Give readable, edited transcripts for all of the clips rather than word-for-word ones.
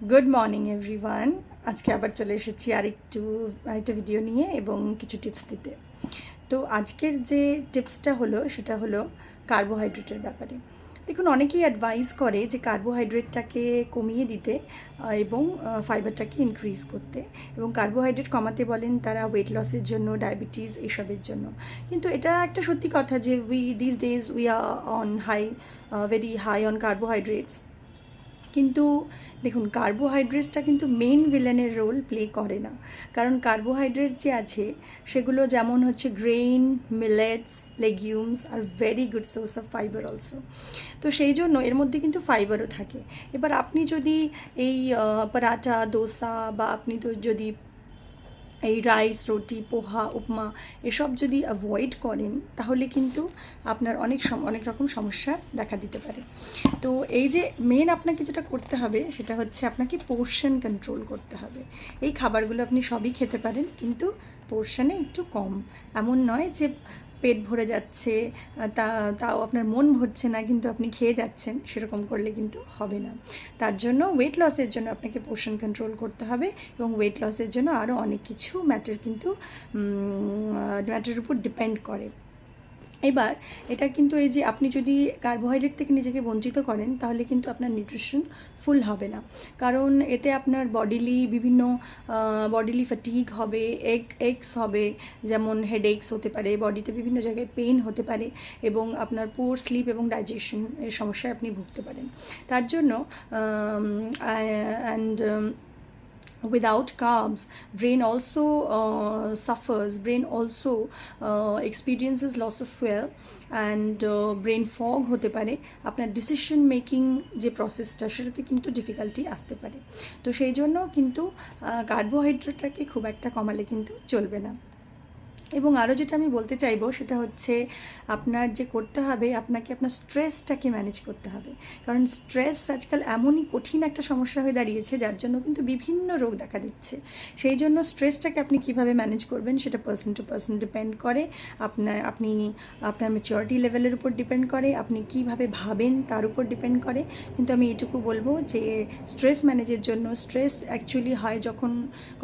Good morning everyone. আজকে আবার চলে এসেছি আরেকটা ভিডিও নিয়ে এবং কিছু টিপস দিতে। তো আজকের যে টিপসটা হলো সেটা হলো কার্বোহাইড্রেটের ব্যাপারে। দেখুন, অনেকেই অ্যাডভাইস করে যে কার্বোহাইড্রেটটাকে কমিয়ে দিতে এবং ফাইবারটাকে ইনক্রিজ করতে, এবং কার্বোহাইড্রেট কমাতে বলেন তারা ওয়েট লসের জন্য, ডায়াবেটিস এসবের জন্য। কিন্তু এটা একটা সত্যি কথা যে this days we are on very high on carbohydrates. কিন্তু দেখুন, কার্বোহাইড্রেটসটা কিন্তু মেইন ভিলেনের রোল প্লে করে না। কারণ কার্বোহাইড্রেটস যে আছে সেগুলো যেমন হচ্ছে গ্রেইন, মিলেটস, লেগিউমস আর very good source of fibre also. তো সেই জন্য এর মধ্যে কিন্তু ফাইবারও থাকে। এবার আপনি যদি এই পরাঠা, দোসা বা আপনি তো যদি এই রাইস, রুটি, পোহা, উপমা এসব যদি অ্যাভয়েড করেন তাহলে কিন্তু আপনার অনেক রকম সমস্যা দেখা দিতে পারে। তো এই যে মেন আপনাকে যেটা করতে হবে সেটা হচ্ছে আপনাকে পোর্শন কন্ট্রোল করতে হবে। এই খাবারগুলো আপনি সবই খেতে পারেন, কিন্তু পোর্শনে একটু কম। এমন নয় যে পেট ভরে যাচ্ছে, তাও আপনার মন ভরছে না কিন্তু আপনি খেয়ে যাচ্ছেন, সেরকম করলে কিন্তু হবে না। তার জন্য ওয়েট লসের জন্য আপনাকে পোর্শন কন্ট্রোল করতে হবে, এবং ওয়েট লসের জন্য আরও অনেক কিছু ম্যাটারের উপর ডিপেন্ড করে। এবার এটা কিন্তু এই যে আপনি যদি কার্বোহাইড্রেট থেকে নিজেকে বঞ্চিত করেন তাহলে কিন্তু আপনার নিউট্রিশন ফুল হবে না। কারণ এতে আপনার বিভিন্ন বডিলি ফ্যাটিগ হবে, এক্স হবে, যেমন হেডএক্স হতে পারে, বডিতে বিভিন্ন জায়গায় পেইন হতে পারে, এবং আপনার পুয়ার স্লিপ এবং ডাইজেশন এর সমস্যায় আপনি ভুগতে পারেন। তার জন্য without carbs, brain also suffers, brain also experiences loss of fuel and brain fog হতে পারে। আপনার ডিসিশন মেকিং যে প্রসেসটা সেটাতে কিন্তু ডিফিকাল্টি আসতে পারে। তো সেই জন্য কিন্তু কার্বোহাইড্রেটটাকে খুব একটা কমালে কিন্তু চলবে না। এবং আরও যেটা আমি বলতে চাইবো সেটা হচ্ছে আপনার যে করতে হবে, আপনাকে আপনার স্ট্রেসটাকে ম্যানেজ করতে হবে। কারণ স্ট্রেস আজকাল এমনই কঠিন একটা সমস্যা হয়ে দাঁড়িয়েছে যার জন্য কিন্তু বিভিন্ন রোগ দেখা দিচ্ছে। সেই জন্য স্ট্রেসটাকে আপনি কীভাবে ম্যানেজ করবেন সেটা পার্সন টু পার্সন ডিপেন্ড করে। আপনার ম্যাচিউরিটি লেভেলের উপর ডিপেন্ড করে, আপনি কীভাবে ভাবেন তার উপর ডিপেন্ড করে। কিন্তু আমি এটুকু বলবো যে স্ট্রেস ম্যানেজের জন্য, স্ট্রেস অ্যাকচুয়ালি হয় যখন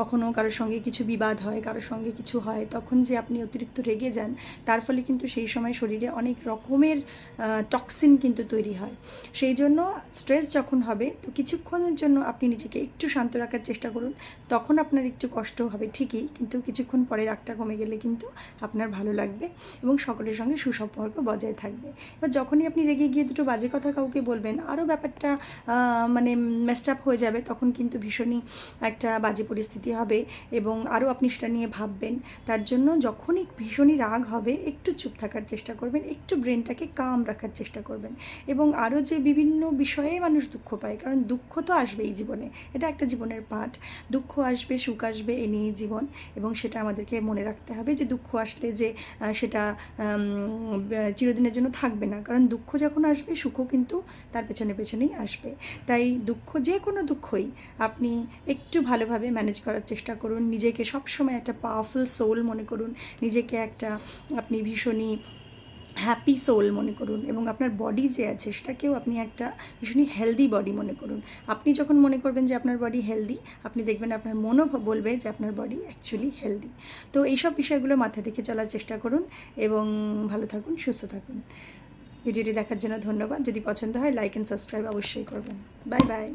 কখনও কারোর সঙ্গে কিছু বিবাদ হয়, কারোর সঙ্গে কিছু হয়, তখন যে আপনি অতিরিক্ত রেগে যান, তার ফলে কিন্তু সেই সময় শরীরে অনেক রকমের টক্সিন কিন্তু তৈরি হয়। সেই জন্য স্ট্রেস যখন হবে তো কিছুক্ষণের জন্য আপনি নিজেকে একটু শান্ত রাখার চেষ্টা করুন। তখন আপনার একটু কষ্ট হবে ঠিকই, কিন্তু কিছুক্ষণ পরে রাগটা কমে গেলে কিন্তু আপনার ভালো লাগবে এবং সকলের সঙ্গে সুসম্পর্ক বজায় থাকবে। এবার যখনই আপনি রেগে গিয়ে দুটো বাজে কথা কাউকে বলবেন, আরও ব্যাপারটা মানে মেসড আপ হয়ে যাবে, তখন কিন্তু ভীষণই একটা বাজে পরিস্থিতি হবে এবং আরও আপনি সেটা নিয়ে ভাববেন। তার জন্য যখনই ভীষণই রাগ হবে একটু চুপ থাকার চেষ্টা করবেন, একটু ব্রেনটাকে কাম রাখার চেষ্টা করবেন। এবং আরও যে বিভিন্ন বিষয়ে মানুষ দুঃখ পায়, কারণ দুঃখ তো আসবেই জীবনে, এটা একটা জীবনের পাঠ। দুঃখ আসবে, সুখ আসবে, এ নিয়ে জীবন। এবং সেটা আমাদেরকে মনে রাখতে হবে যে দুঃখ আসলে যে সেটা চিরদিনের জন্য থাকবে না, কারণ দুঃখ যখন আসবে সুখও কিন্তু তার পেছনেই আসবে। তাই যে কোনো দুঃখই আপনি একটু ভালোভাবে ম্যানেজ করার চেষ্টা করুন। নিজেকে সবসময় একটা পাওয়ারফুল সোল মনে করুন, নিজেকে আপনি ভীষণই হ্যাপি সোল মনে করুন, এবং আপনার বডি যে আছে সেটাকেও আপনি একটা ভীষণই হেলদি বডি মনে করুন। আপনি যখন মনে করবেন যে আপনার বডি হেলদি, আপনি দেখবেন আপনার মনও বলবে যে আপনার বডি অ্যাকচুয়ালি হেলদি। তো এইসব বিষয়গুলো মাথায় রেখে চলার চেষ্টা করুন এবং ভালো থাকুন, সুস্থ থাকুন। ভিডিওটি দেখার জন্য ধন্যবাদ। যদি পছন্দ হয় লাইক অ্যান্ড সাবস্ক্রাইব অবশ্যই করবেন। Bye bye.